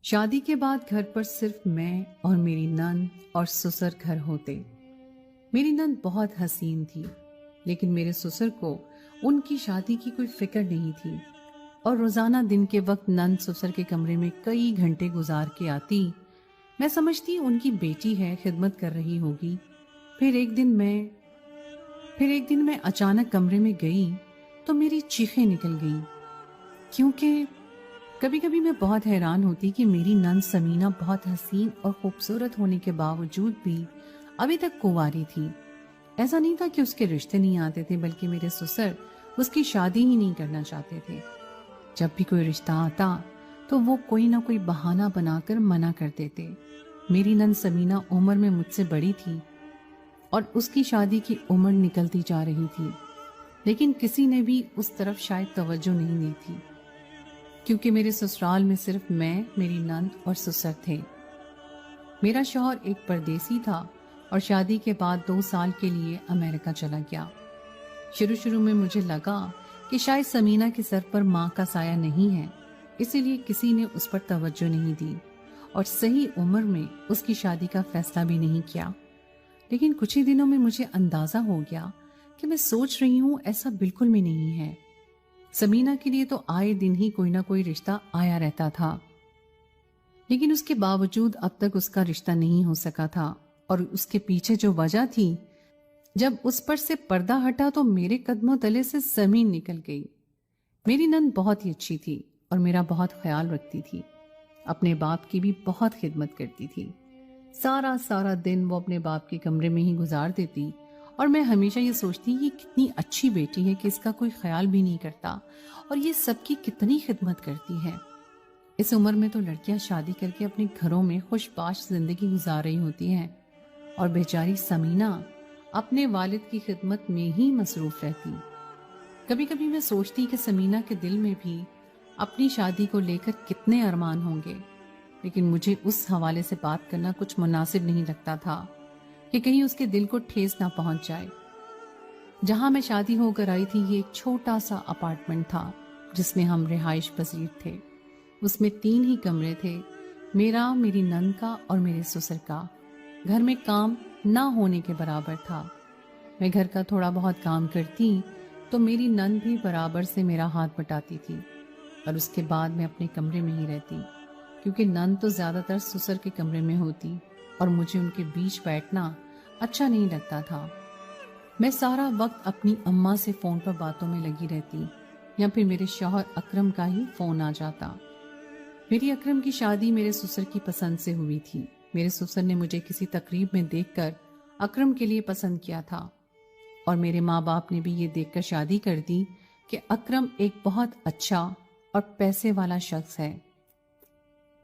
شادی کے بعد گھر پر صرف میں اور میری نند اور سسر گھر ہوتے۔ میری نند بہت حسین تھی، لیکن میرے سسر کو ان کی شادی کی کوئی فکر نہیں تھی، اور روزانہ دن کے وقت نند سسر کے کمرے میں کئی گھنٹے گزار کے آتی۔ میں سمجھتی ان کی بیٹی ہے، خدمت کر رہی ہوگی۔ پھر ایک دن میں اچانک کمرے میں گئی تو میری چیخیں نکل گئیں، کیونکہ کبھی کبھی میں بہت حیران ہوتی کہ میری نند سمینہ بہت حسین اور خوبصورت ہونے کے باوجود بھی ابھی تک کنواری تھی۔ ایسا نہیں تھا کہ اس کے رشتے نہیں آتے تھے، بلکہ میرے سسر اس کی شادی ہی نہیں کرنا چاہتے تھے۔ جب بھی کوئی رشتہ آتا تو وہ کوئی نہ کوئی بہانہ بنا کر منع کر دیتے۔ میری نند سمینہ عمر میں مجھ سے بڑی تھی اور اس کی شادی کی عمر نکلتی جا رہی تھی، لیکن کسی نے بھی اس طرف شاید توجہ نہیں دی تھی، کیونکہ میرے سسرال میں صرف میں، میری نند اور سسر تھے۔ میرا شوہر ایک پردیسی تھا اور شادی کے بعد 2 سال کے لیے امریکہ چلا گیا۔ شروع میں مجھے لگا کہ شاید سمینہ کے سر پر ماں کا سایہ نہیں ہے، اسی لیے کسی نے اس پر توجہ نہیں دی اور صحیح عمر میں اس کی شادی کا فیصلہ بھی نہیں کیا۔ لیکن کچھ ہی دنوں میں مجھے اندازہ ہو گیا کہ میں سوچ رہی ہوں ایسا بالکل بھی نہیں ہے۔ سمینہ کے لیے تو آئے دن ہی کوئی نہ کوئی رشتہ آیا رہتا تھا، لیکن اس کے باوجود اب تک اس کا رشتہ نہیں ہو سکا تھا، اور اس کے پیچھے جو وجہ تھی، جب اس پر سے پردہ ہٹا تو میرے قدموں تلے سے زمین نکل گئی۔ میری نند بہت ہی اچھی تھی اور میرا بہت خیال رکھتی تھی، اپنے باپ کی بھی بہت خدمت کرتی تھی۔ سارا دن وہ اپنے باپ کے کمرے میں ہی گزار دیتی، اور میں ہمیشہ یہ سوچتی یہ کتنی اچھی بیٹی ہے کہ اس کا کوئی خیال بھی نہیں کرتا، اور یہ سب کی کتنی خدمت کرتی ہے۔ اس عمر میں تو لڑکیاں شادی کر کے اپنے گھروں میں خوش باش زندگی گزار رہی ہوتی ہیں، اور بیچاری سمینہ اپنے والد کی خدمت میں ہی مصروف رہتی۔ کبھی کبھی میں سوچتی کہ سمینہ کے دل میں بھی اپنی شادی کو لے کر کتنے ارمان ہوں گے، لیکن مجھے اس حوالے سے بات کرنا کچھ مناسب نہیں لگتا تھا کہ کہیں اس کے دل کو ٹھیس نہ پہنچ جائے۔ جہاں میں شادی ہو کر آئی تھی، یہ ایک چھوٹا سا اپارٹمنٹ تھا جس میں ہم رہائش پذیر تھے۔ اس میں 3 ہی کمرے تھے، میرا، میری نند کا اور میرے سسر کا۔ گھر میں کام نہ ہونے کے برابر تھا۔ میں گھر کا تھوڑا بہت کام کرتی تو میری نند بھی برابر سے میرا ہاتھ بٹاتی تھی، اور اس کے بعد میں اپنے کمرے میں ہی رہتی، کیونکہ نند تو زیادہ تر سسر کے کمرے میں ہوتی اور مجھے ان کے بیچ بیٹھنا اچھا نہیں لگتا تھا۔ میں سارا وقت اپنی اماں سے فون پر باتوں میں لگی رہتی، یا پھر میرے شوہر اکرم کا ہی فون آ جاتا۔ میری اکرم کی شادی میرے سسر کی پسند سے ہوئی تھی۔ میرے سسر نے مجھے کسی تقریب میں دیکھ کر اکرم کے لیے پسند کیا تھا، اور میرے ماں باپ نے بھی یہ دیکھ کر شادی کر دی کہ اکرم ایک بہت اچھا اور پیسے والا شخص ہے۔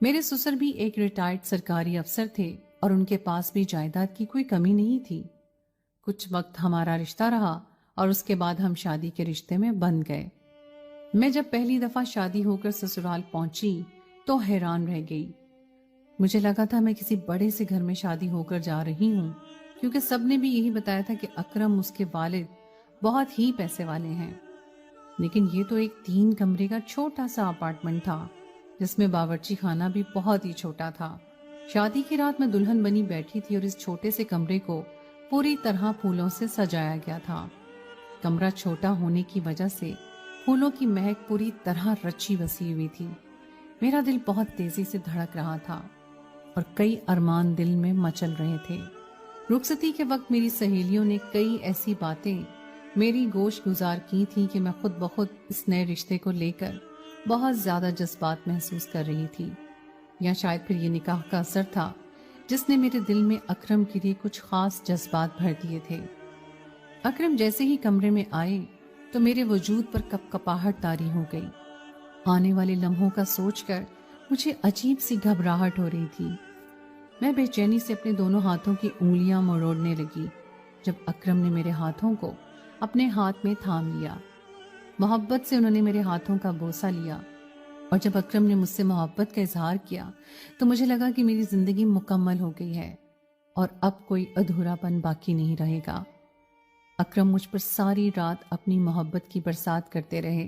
میرے سسر بھی ایک ریٹائرڈ سرکاری افسر تھے اور ان کے پاس بھی جائیداد کی کوئی کمی نہیں تھی۔ کچھ وقت ہمارا رشتہ رہا اور اس کے بعد ہم شادی کے رشتے میں بندھ گئے۔ میں جب پہلی دفعہ شادی ہو کر سسرال پہنچی تو حیران رہ گئی۔ مجھے لگا تھا میں کسی بڑے سے گھر میں شادی ہو کر جا رہی ہوں، کیونکہ سب نے بھی یہی بتایا تھا کہ اکرم، اس کے والد، بہت ہی پیسے والے ہیں۔ لیکن یہ تو ایک 3 کمرے کا چھوٹا سا اپارٹمنٹ تھا، جس میں باورچی خانہ بھی بہت ہی چھوٹا تھا۔ شادی کی رات میں دلہن بنی بیٹھی تھی اور اس چھوٹے سے کمرے کو پوری طرح پھولوں سے سجایا گیا تھا۔ کمرہ چھوٹا ہونے کی وجہ سے پھولوں کی مہک پوری طرح رچی بسی ہوئی تھی۔ میرا دل بہت تیزی سے دھڑک رہا تھا اور کئی ارمان دل میں مچل رہے تھے۔ رخصتی کے وقت میری سہیلیوں نے کئی ایسی باتیں میری گوش گزار کی تھی کہ میں خود بخود اس نئے رشتے کو لے کر بہت زیادہ جذبات محسوس کر رہی تھی، یا شاید پھر یہ نکاح کا اثر تھا جس نے میرے دل میں اکرم کے لیے کچھ خاص جذبات بھر دیے تھے۔ اکرم جیسے ہی کمرے میں آئے تو میرے وجود پر کپ کپاہٹ طاری ہو گئی۔ آنے والے لمحوں کا سوچ کر مجھے عجیب سی گھبراہٹ ہو رہی تھی۔ میں بے چینی سے اپنے دونوں ہاتھوں کی انگلیاں مروڑنے لگی جب اکرم نے میرے ہاتھوں کو اپنے ہاتھ میں تھام لیا۔ محبت سے انہوں نے میرے ہاتھوں کا بوسہ لیا، اور جب اکرم نے مجھ سے محبت کا اظہار کیا تو مجھے لگا کہ میری زندگی مکمل ہو گئی ہے اور اب کوئی ادھورا پن باقی نہیں رہے گا۔ اکرم مجھ پر ساری رات اپنی محبت کی برسات کرتے رہے،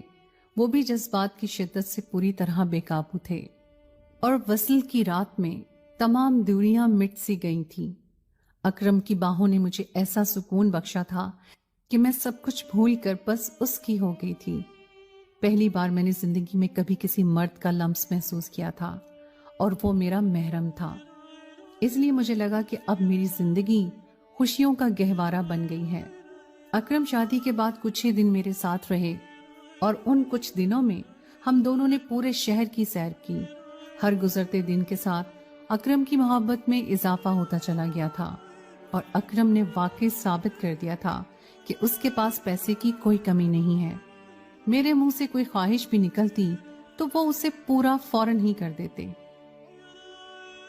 وہ بھی جذبات کی شدت سے پوری طرح بے قابو تھے۔ اور وصل کی رات میں تمام دوریاں مٹ سی گئی تھیں۔ اکرم کی باہوں نے مجھے ایسا سکون بخشا تھا کہ میں سب کچھ بھول کر بس اس کی ہو گئی تھی۔ پہلی بار میں نے زندگی میں کبھی کسی مرد کا لمس محسوس کیا تھا اور وہ میرا محرم تھا۔ اس لیے مجھے لگا کہ اب میری زندگی خوشیوں کا گہوارہ بن گئی ہے۔ اکرم شادی کے بعد کچھ ہی دن میرے ساتھ رہے اور ان کچھ دنوں میں ہم دونوں نے پورے شہر کی سیر کی۔ ہر گزرتے دن کے ساتھ اکرم کی محبت میں اضافہ ہوتا چلا گیا تھا اور اکرم نے واقعی ثابت کر دیا تھا کہ اس کے پاس پیسے کی کوئی کمی نہیں ہے۔ میرے منہ سے کوئی خواہش بھی نکلتی تو وہ اسے پورا فوراً ہی کر دیتے۔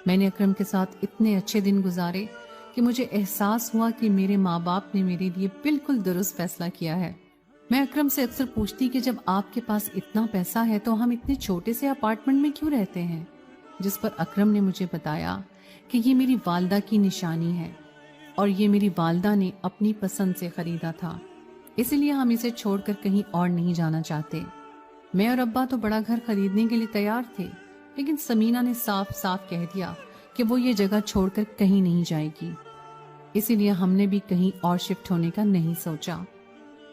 میں نے اکرم کے ساتھ اتنے اچھے دن گزارے کہ مجھے احساس ہوا کہ میرے ماں باپ نے میرے لیے بالکل درست فیصلہ کیا ہے۔ میں اکرم سے اکثر پوچھتی کہ جب آپ کے پاس اتنا پیسہ ہے تو ہم اتنے چھوٹے سے اپارٹمنٹ میں کیوں رہتے ہیں؟ جس پر اکرم نے مجھے بتایا کہ یہ میری والدہ کی نشانی ہے اور یہ میری والدہ نے اپنی پسند سے خریدا تھا، اسی لیے ہم اسے چھوڑ کر کہیں اور نہیں جانا چاہتے۔ میں اور ابا تو بڑا گھر خریدنے کے لیے تیار تھے، لیکن سمینہ نے صاف صاف کہہ دیا کہ وہ یہ جگہ چھوڑ کر کہیں نہیں جائے گی، اسی لیے ہم نے بھی کہیں اور شفٹ ہونے کا نہیں سوچا۔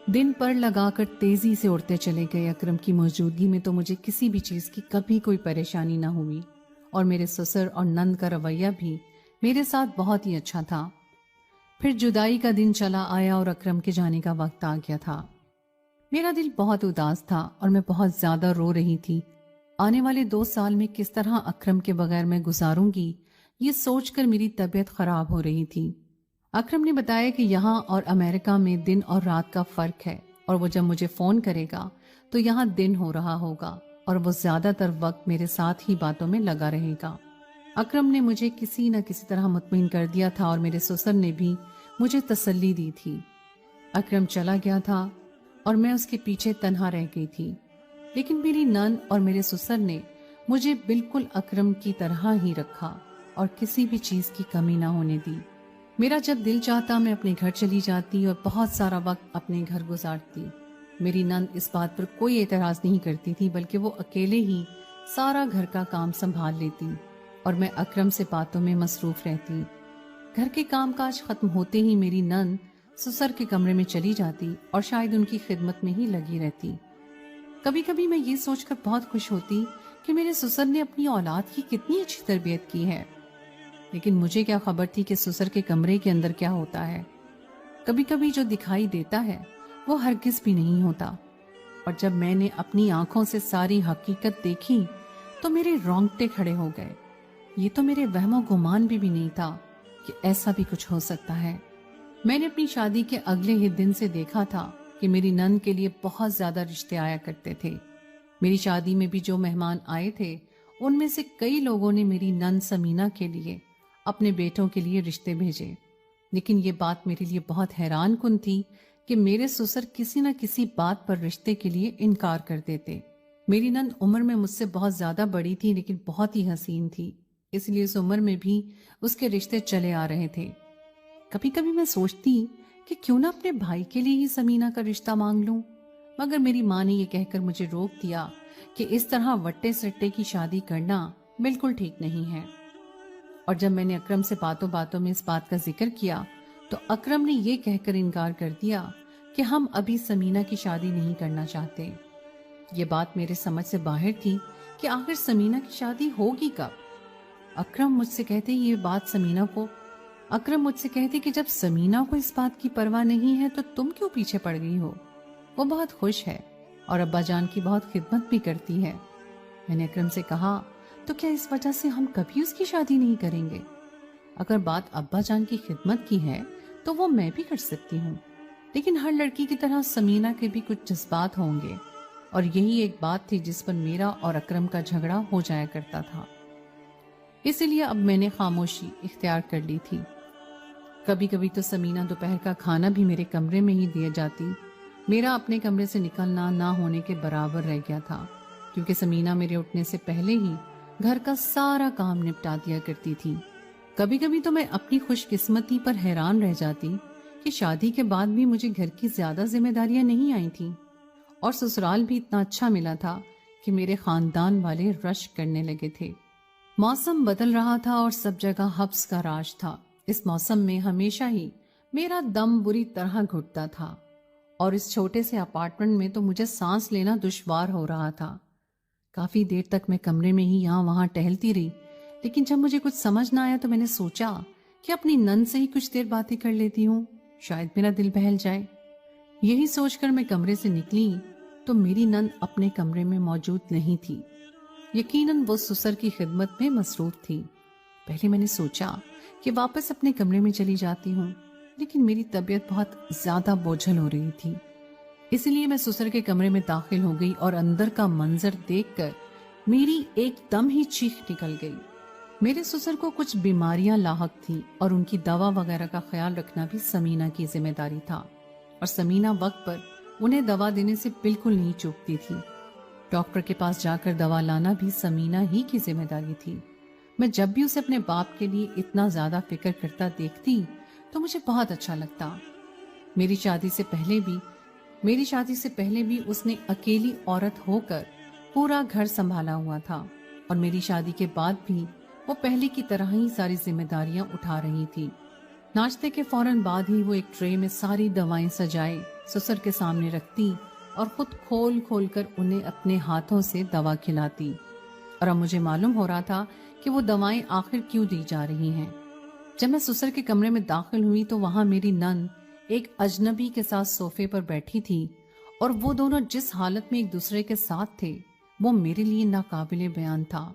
دن پر لگا کر تیزی سے اڑتے چلے گئے۔ اکرم کی موجودگی میں تو مجھے کسی بھی چیز کی کبھی کوئی پریشانی نہ ہوئی اور میرے سسر اور نند کا رویہ بھی میرے ساتھ بہت ہی اچھا تھا۔ پھر جدائی کا دن چلا آیا اور اکرم کے جانے کا وقت آ گیا تھا۔ میرا دل بہت اداس تھا اور میں بہت زیادہ رو رہی تھی۔ آنے والے 2 سال میں کس طرح اکرم کے بغیر میں گزاروں گی، یہ سوچ کر میری طبیعت خراب ہو رہی تھی۔ اکرم نے بتایا کہ یہاں اور امریکہ میں دن اور رات کا فرق ہے اور وہ جب مجھے فون کرے گا تو یہاں دن ہو رہا ہوگا اور وہ زیادہ تر وقت میرے ساتھ ہی باتوں میں لگا رہے گا۔ اکرم نے مجھے کسی نہ کسی طرح مطمئن کر دیا تھا اور میرے سسر نے بھی مجھے تسلی دی تھی۔ اکرم چلا گیا تھا اور میں اس کے پیچھے تنہا رہ گئی تھی، لیکن میری نند اور میرے سسر نے مجھے بالکل اکرم کی طرح ہی رکھا اور کسی بھی چیز کی کمی نہ ہونے دی۔ میرا جب دل چاہتا میں اپنے گھر چلی جاتی اور بہت سارا وقت اپنے گھر گزارتی۔ میری نند اس بات پر کوئی اعتراض نہیں کرتی تھی، بلکہ وہ اکیلے ہی سارا گھر کا کام سنبھال لیتی اور میں اکرم سے باتوں میں مصروف رہتی۔ گھر کے کام کاج ختم ہوتے ہی میری نند سسر کے کمرے میں چلی جاتی اور شاید ان کی خدمت میں ہی لگی رہتی۔ کبھی کبھی میں یہ سوچ کر بہت خوش ہوتی کہ میرے سسر نے اپنی اولاد کی کتنی اچھی تربیت کی ہے، لیکن مجھے کیا خبر تھی کہ سسر کے کمرے کے اندر کیا ہوتا ہے۔ کبھی کبھی جو دکھائی دیتا ہے وہ ہرگز بھی نہیں ہوتا، اور جب میں نے اپنی آنکھوں سے ساری حقیقت دیکھی تو میرے رونگٹے کھڑے ہو گئے۔ یہ تو میرے وہم و گمان بھی نہیں تھا کہ ایسا بھی کچھ ہو سکتا ہے۔ میں نے اپنی شادی کے اگلے ہی دن سے دیکھا تھا کہ میری نند کے لیے بہت زیادہ رشتے آیا کرتے تھے۔ میری شادی میں بھی جو مہمان آئے تھے ان میں سے کئی لوگوں نے میری نند سمینہ کے لیے اپنے بیٹوں کے لیے رشتے بھیجے، لیکن یہ بات میرے لیے بہت حیران کن تھی کہ میرے سسر کسی نہ کسی بات پر رشتے کے لیے انکار کر دیتے۔ میری نند عمر میں مجھ سے بہت زیادہ بڑی تھی، لیکن بہت ہی حسین تھی، اس لیے اس عمر میں بھی اس کے رشتے چلے آ رہے تھے۔ کبھی کبھی میں سوچتی کہ کیوں نہ اپنے بھائی کے لیے ہی سمینہ کا رشتہ مانگ لوں، مگر میری ماں نے یہ کہہ کر مجھے روک دیا کہ اس طرح وٹے سٹے کی شادی کرنا بالکل ٹھیک نہیں ہے۔ اور جب میں نے اکرم سے باتوں باتوں میں اس بات کا ذکر کیا تو اکرم نے یہ کہہ کر انکار کر دیا کہ ہم ابھی سمینہ کی شادی نہیں کرنا چاہتے۔ یہ بات میرے سمجھ سے باہر تھی کہ آخر سمینہ کی شادی ہوگی کب۔ اکرم مجھ سے کہتے کہ جب سمینہ کو اس بات کی پرواہ نہیں ہے تو تم کیوں پیچھے پڑ گئی ہو؟ وہ بہت خوش ہے اور ابا جان کی بہت خدمت بھی کرتی ہے۔ میں نے اکرم سے کہا تو کیا اس وجہ سے ہم کبھی اس کی شادی نہیں کریں گے؟ اگر بات ابا جان کی خدمت کی ہے تو وہ میں بھی کر سکتی ہوں، لیکن ہر لڑکی کی طرح سمینہ کے بھی کچھ جذبات ہوں گے، اور یہی ایک بات تھی جس پر میرا اور اکرم کا جھگڑا ہو جایا کرتا تھا۔ اسی لیے اب میں نے خاموشی اختیار کر لی تھی۔ کبھی کبھی تو سمینہ دوپہر کا کھانا بھی میرے کمرے میں ہی دیا جاتی۔ میرا اپنے کمرے سے نکلنا نہ ہونے کے برابر رہ گیا تھا، کیونکہ سمینہ میرے اٹھنے سے پہلے ہی گھر کا سارا کام نپٹا دیا کرتی تھی۔ کبھی کبھی تو میں اپنی خوش قسمتی پر حیران رہ جاتی کہ شادی کے بعد بھی مجھے گھر کی زیادہ ذمہ داریاں نہیں آئی تھیں، اور سسرال بھی اتنا اچھا ملا تھا کہ میرے خاندان والے رشک کرنے لگے تھے۔ موسم بدل رہا تھا اور سب جگہ حبس کا راج تھا۔ اس موسم میں ہمیشہ ہی میرا دم بری طرح گھٹتا تھا اور اس چھوٹے سے اپارٹمنٹ میں تو مجھے سانس لینا دشوار ہو رہا تھا۔ کافی دیر تک میں کمرے میں ہی یہاں وہاں ٹہلتی رہی، لیکن جب مجھے کچھ سمجھ نہ آیا تو میں نے سوچا کہ اپنی نند سے ہی کچھ دیر باتیں کر لیتی ہوں، شاید میرا دل بہل جائے۔ یہی سوچ کر میں کمرے سے نکلی تو میری نند اپنے کمرے میں موجود نہیں تھی۔ یقیناً وہ سسر کی خدمت میں مصروف تھی۔ پہلے میں نے سوچا کہ واپس اپنے کمرے میں چلی جاتی ہوں، لیکن میری طبیعت بہت زیادہ بوجھل ہو رہی تھی، اسی لیے میں سسر کے کمرے میں داخل ہو گئی اور اندر کا منظر دیکھ کر میری ایک دم ہی چیخ نکل گئی۔ میرے سسر کو کچھ بیماریاں لاحق تھی اور ان کی دوا وغیرہ کا خیال رکھنا بھی سمینہ کی ذمہ داری تھا، اور سمینہ وقت پر انہیں دوا دینے سے بالکل نہیں چوکتی تھی۔ ڈاکٹر کے پاس جا کر دوا لانا بھی سمینہ ہی کی ذمہ داری تھی۔ میں جب بھی اسے اپنے باپ کے لیے اتنا زیادہ فکر کرتا دیکھتی تو مجھے بہت اچھا لگتا۔ میری شادی سے پہلے بھی اس نے اکیلی عورت ہو کر پورا گھر سنبھالا ہوا تھا، اور میری شادی کے بعد بھی وہ پہلے کی طرح ہی ساری ذمہ داریاں اٹھا رہی تھی۔ ناشتے کے فوراً بعد ہی وہ ایک ٹرے میں ساری دوائیں سجائے سسر کے سامنے رکھتی اور خود کھول کھول کر انہیں اپنے ہاتھوں سے دوا کھلاتی، اور اب مجھے معلوم ہو رہا تھا کہ وہ دوائیں آخر کیوں دی جا رہی ہیں۔ جب میں سسر کے کمرے میں داخل ہوئی تو وہاں میری نند ایک اجنبی کے ساتھ صوفے پر بیٹھی تھی، اور وہ دونوں جس حالت میں ایک دوسرے کے ساتھ تھے وہ میرے لیے ناقابل بیان تھا،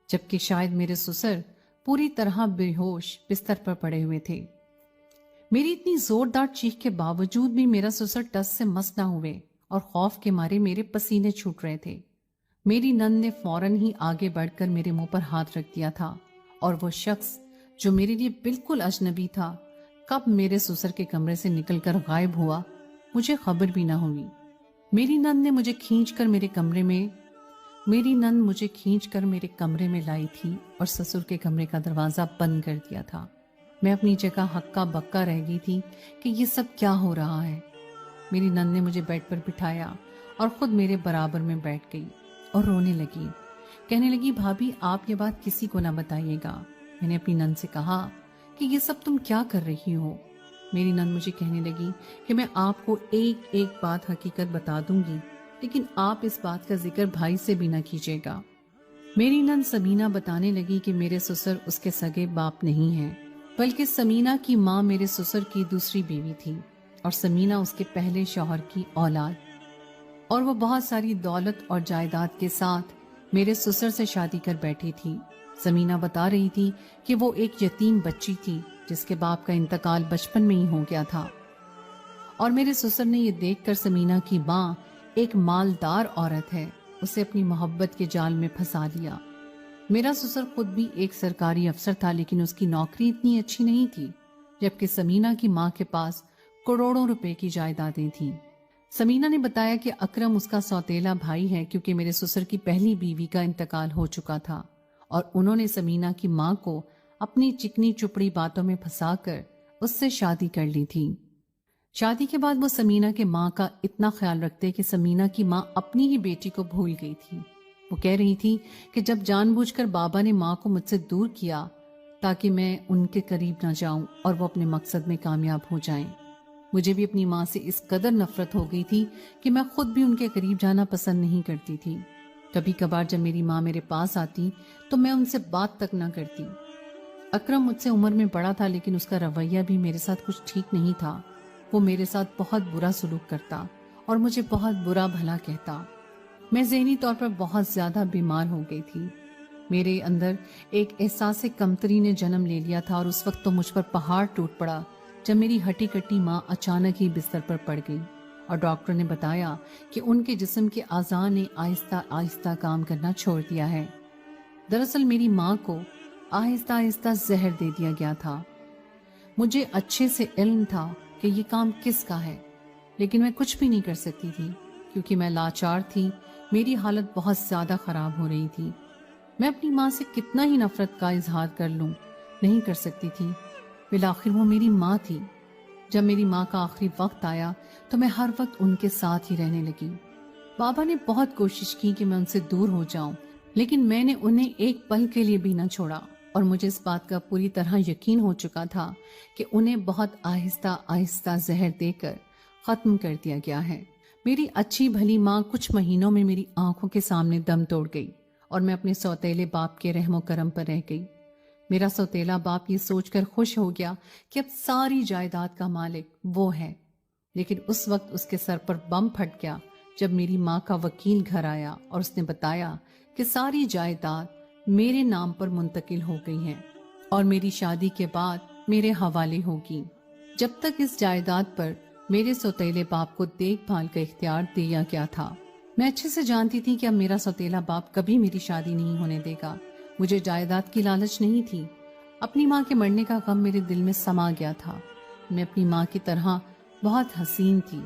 جبکہ شاید میرے سسر پوری طرح بے ہوش بستر پر پڑے ہوئے تھے۔ میری اتنی زوردار چیخ کے باوجود بھی میرا سسر ٹس سے مس نہ ہوئے اور خوف کے مارے میرے پسینے چھوٹ رہے تھے۔ میری نند نے فوراً ہی آگے بڑھ کر میرے منہ پر ہاتھ رکھ دیا تھا، اور وہ شخص جو میرے لیے بالکل اجنبی تھا کب میرے سسر کے کمرے سے نکل کر غائب ہوا مجھے خبر بھی نہ ہوئی۔ میری نند مجھے کھینچ کر میرے کمرے میں لائی تھی اور سسر کے کمرے کا دروازہ بند کر دیا تھا۔ میں اپنی جگہ ہکا بکا رہ گئی تھی کہ یہ سب کیا ہو رہا ہے۔ میری نند نے مجھے بیڈ پر بٹھایا اور خود میرے برابر میں بیٹھ گئی اور رونے لگی، کہنے لگی بھابھی آپ یہ بات کسی کو نہ بتائیے گا۔ میں نے اپنی نند سے کہا کہ یہ سب تم کیا کر رہی ہو؟ میری نند مجھے کہنے لگی کہ میں آپ کو ایک ایک بات حقیقت بتا دوں گی، لیکن آپ اس بات کا ذکر بھائی سے بھی نہ کیجیے گا۔ میری نند سمینہ بتانے لگی کہ میرے سسر اس کے سگے باپ نہیں ہیں، بلکہ سمینہ کی ماں میرے سسر کی دوسری بیوی تھی، اور سمینہ اس کے پہلے شوہر کی اولاد، اور وہ بہت ساری دولت اور جائیداد کے ساتھ میرے سسر سے شادی کر بیٹھی تھی۔ سمینہ بتا رہی تھی کہ وہ ایک یتیم بچی تھی جس کے باپ کا انتقال بچپن میں ہی ہو گیا تھا، اور میرے سسر نے یہ دیکھ کر سمینہ کی ماں ایک مالدار عورت ہے اسے اپنی محبت کے جال میں پھنسا لیا۔ میرا سسر خود بھی ایک سرکاری افسر تھا، لیکن اس کی نوکری اتنی اچھی نہیں تھی، جبکہ سمینہ کی ماں کے پاس کروڑوں روپے کی جائیدادیں تھیں۔ سمینہ نے بتایا کہ اکرم اس کا سوتیلا بھائی ہے، کیونکہ میرے سسر کی پہلی بیوی کا انتقال ہو چکا تھا، اور انہوں نے سمینہ کی ماں کو اپنی چکنی چپڑی باتوں میں پھنسا کر اس سے شادی کر لی تھی۔ شادی کے بعد وہ سمینہ کے ماں کا اتنا خیال رکھتے کہ سمینہ کی ماں اپنی ہی بیٹی کو بھول گئی تھی۔ وہ کہہ رہی تھی کہ جب جان بوجھ کر بابا نے ماں کو مجھ سے دور کیا تاکہ میں ان کے قریب نہ جاؤں اور وہ اپنے مقصد میں کامیاب ہو جائیں۔ مجھے بھی اپنی ماں سے اس قدر نفرت ہو گئی تھی کہ میں خود بھی ان کے قریب جانا پسند نہیں کرتی تھی۔ کبھی کبھار جب میری ماں میرے پاس آتی تو میں ان سے بات تک نہ کرتی۔ اکرم مجھ سے عمر میں بڑا تھا، لیکن اس کا رویہ بھی میرے ساتھ کچھ ٹھیک نہیں تھا۔ وہ میرے ساتھ بہت برا سلوک کرتا اور مجھے بہت برا بھلا کہتا۔ میں ذہنی طور پر بہت زیادہ بیمار ہو گئی تھی۔ میرے اندر ایک احساس کمتری نے جنم لے لیا تھا، اور اس وقت تو مجھ پر پہاڑ ٹوٹ پڑا جب میری ہٹی کٹی ماں اچانک ہی بستر پر پڑ گئی، اور ڈاکٹر نے بتایا کہ ان کے جسم کے اعضاء نے آہستہ آہستہ کام کرنا چھوڑ دیا ہے۔ دراصل میری ماں کو آہستہ آہستہ زہر دے دیا گیا تھا۔ مجھے اچھے سے علم تھا کہ یہ کام کس کا ہے، لیکن میں کچھ بھی نہیں کر سکتی تھی کیونکہ میں لاچار تھی۔ میری حالت بہت زیادہ خراب ہو رہی تھی۔ میں اپنی ماں سے کتنا ہی نفرت کا اظہار کر لوں، نہیں کر سکتی تھی۔ بالآخر وہ میری ماں تھی۔ جب میری ماں کا آخری وقت آیا تو میں ہر وقت ان کے ساتھ ہی رہنے لگی۔ بابا نے بہت کوشش کی کہ میں ان سے دور ہو جاؤں، لیکن میں نے انہیں ایک پل کے لیے بھی نہ چھوڑا، اور مجھے اس بات کا پوری طرح یقین ہو چکا تھا کہ انہیں بہت آہستہ آہستہ زہر دے کر ختم کر دیا گیا ہے۔ میری اچھی بھلی ماں کچھ مہینوں میں میری آنکھوں کے سامنے دم توڑ گئی، اور میں اپنے سوتیلے باپ کے رحم و کرم پر رہ گئی۔ میرا سوتیلا باپ یہ سوچ کر خوش ہو گیا کہ اب ساری جائیداد کا مالک وہ ہے، لیکن اس وقت اس کے سر پر بم پھٹ گیا جب میری ماں کا وکیل گھر آیا اور اس نے بتایا کہ ساری جائیداد میرے نام پر منتقل ہو گئی ہے اور میری شادی کے بعد میرے حوالے ہوگی۔ جب تک اس جائیداد پر میرے سوتیلے باپ کو دیکھ بھال کا اختیار دیا گیا تھا، میں اچھے سے جانتی تھی کہ اب میرا سوتیلا باپ کبھی میری شادی نہیں ہونے دے گا۔ مجھے جائیداد کی لالچ نہیں تھی، اپنی ماں کے مرنے کا غم میرے دل میں سما گیا تھا۔ میں اپنی ماں کی طرح بہت حسین تھی،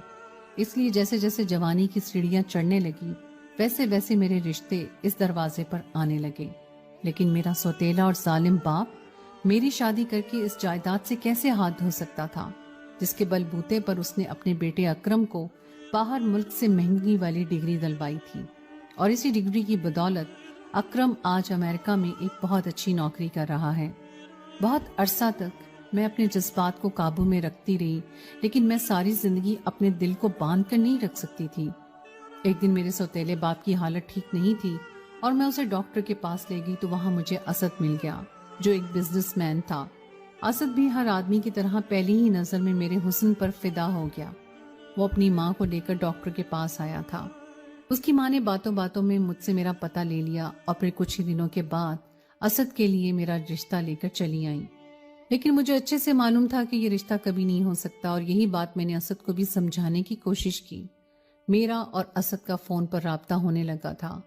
اس لیے جیسے جیسے جوانی کی سیڑھیاں چڑھنے لگی ویسے ویسے میرے رشتے اس دروازے پر آنے لگے۔ لیکن میرا سوتیلا اور ظالم باپ میری شادی کر کے اس جائیداد سے کیسے ہاتھ دھو سکتا تھا، جس کے بل بوتے پر اس نے اپنے بیٹے اکرم کو باہر ملک سے مہنگی والی ڈگری دلوائی تھی، اور اسی ڈگری کی بدولت اکرم آج امریکہ میں ایک بہت اچھی نوکری کر رہا ہے۔ بہت عرصہ تک میں اپنے جذبات کو قابو میں رکھتی رہی، لیکن میں ساری زندگی اپنے دل کو باندھ کر نہیں رکھ سکتی تھی۔ ایک دن میرے سوتیلے باپ کی حالت ٹھیک نہیں تھی اور میں اسے ڈاکٹر کے پاس لے گئی تو وہاں مجھے اسد مل گیا، جو ایک بزنس مین تھا۔ اسد بھی ہر آدمی کی طرح پہلی ہی نظر میں میرے حسن پر فدا ہو گیا۔ وہ اپنی ماں کو لے کر ڈاکٹر کے پاس آیا تھا۔ اس کی ماں نے باتوں باتوں میں مجھ سے میرا پتہ لے لیا اور پھر کچھ ہی دنوں کے بعد اسد کے لیے میرا رشتہ لے کر چلی آئیں۔ لیکن مجھے اچھے سے معلوم تھا کہ یہ رشتہ کبھی نہیں ہو سکتا، اور یہی بات میں نے اسد کو بھی سمجھانے کی کوشش کی۔ میرا اور اسد کا فون پر رابطہ ہونے لگا تھا،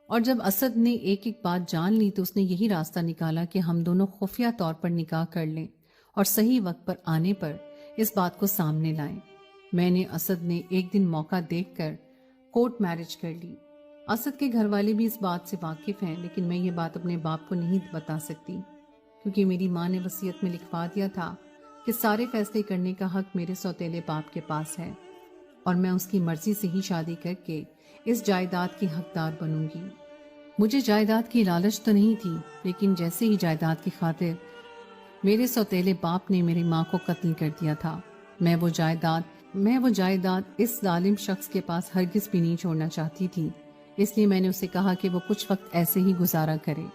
اور جب اسد نے ایک ایک بات جان لی تو اس نے یہی راستہ نکالا کہ ہم دونوں خفیہ طور پر نکاح کر لیں اور صحیح وقت پر آنے پر اس بات کو سامنے لائیں۔ میں نے اسد نے ایک دن موقع دیکھ کر کورٹ میرج کر لی۔ اسد کے گھر والے بھی اس بات سے واقف ہیں، لیکن میں یہ بات اپنے باپ کو نہیں بتا سکتی، کیونکہ میری ماں نے وصیت میں لکھوا دیا تھا کہ سارے فیصلے کرنے کا حق میرے سوتیلے باپ کے پاس ہے، اور میں اس کی مرضی سے ہی شادی کر کے اس جائیداد کی حقدار بنوں گی۔ مجھے جائیداد کی لالچ تو نہیں تھی، لیکن جیسے ہی جائیداد کی خاطر میرے سوتیلے باپ نے میری ماں کو قتل کر دیا تھا، میں وہ جائیداد اس ظالم شخص کے پاس ہرگز بھی نہیں چھوڑنا چاہتی تھی۔ اس لیے میں نے اسے کہا کہ وہ کچھ وقت ایسے ہی گزارا کرے۔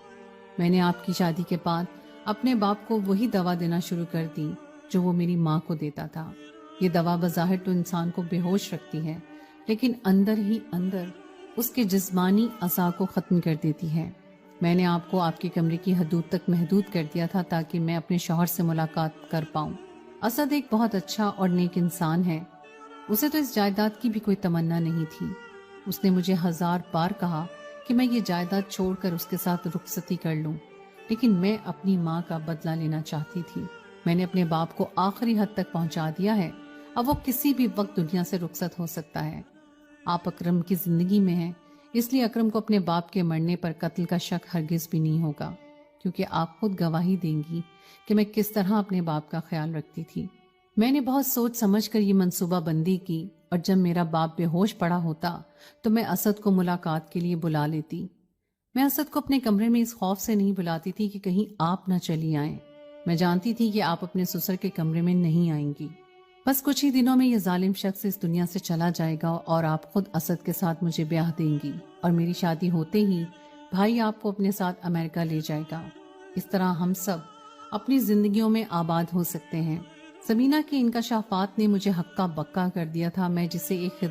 میں نے آپ کی شادی کے بعد اپنے باپ کو وہی دوا دینا شروع کر دی جو وہ میری ماں کو دیتا تھا۔ یہ دوا بظاہر تو انسان کو بے ہوش رکھتی ہے، لیکن اندر ہی اندر اس کے جسمانی اعضاء کو ختم کر دیتی ہے۔ میں نے آپ کو آپ کے کمرے کی حدود تک محدود کر دیا تھا تاکہ میں اپنے شوہر سے ملاقات کر پاؤں۔ اسد ایک بہت اچھا اور نیک انسان ہے، اسے تو اس جائیداد کی بھی کوئی تمنا نہیں تھی۔ اس نے مجھے 1000 بار کہا کہ میں یہ جائیداد چھوڑ کر اس کے ساتھ رخصتی کر لوں، لیکن میں اپنی ماں کا بدلہ لینا چاہتی تھی۔ میں نے اپنے باپ کو آخری حد تک پہنچا دیا ہے، اب وہ کسی بھی وقت دنیا سے رخصت ہو سکتا ہے۔ آپ اکرم کی زندگی میں ہیں، اس لیے اکرم کو اپنے باپ کے مرنے پر قتل کا شک ہرگز بھی نہیں ہوگا، کیونکہ آپ خود گواہی دیں گی کہ میں کس طرح اپنے باپ کا خیال رکھتی تھی۔ میں نے بہت سوچ سمجھ کر یہ منصوبہ بندی کی، اور جب میرا باپ بے ہوش پڑا ہوتا تو میں اسد کو ملاقات کے لیے بلا لیتی۔ میں اسد کو اپنے کمرے میں اس خوف سے نہیں بلاتی تھی کہ کہیں آپ نہ چلی آئیں۔ میں جانتی تھی کہ آپ اپنے سسر کے کمرے میں نہیں آئیں گی۔ بس کچھ ہی دنوں میں یہ ظالم شخص اس دنیا سے چلا جائے گا اور آپ خود اسد کے ساتھ مجھے بیاہ دیں گی، اور میری شادی ہوتے ہی بھائی آپ کو اپنے ساتھ امریکہ لے جائے گا۔ اس طرح ہم سب اپنی زندگیوں میں آباد ہو سکتے ہیں۔ سمینہ کے انکشافات نے مجھے ہکا بکا کر دیا تھا۔ میں جسے ایک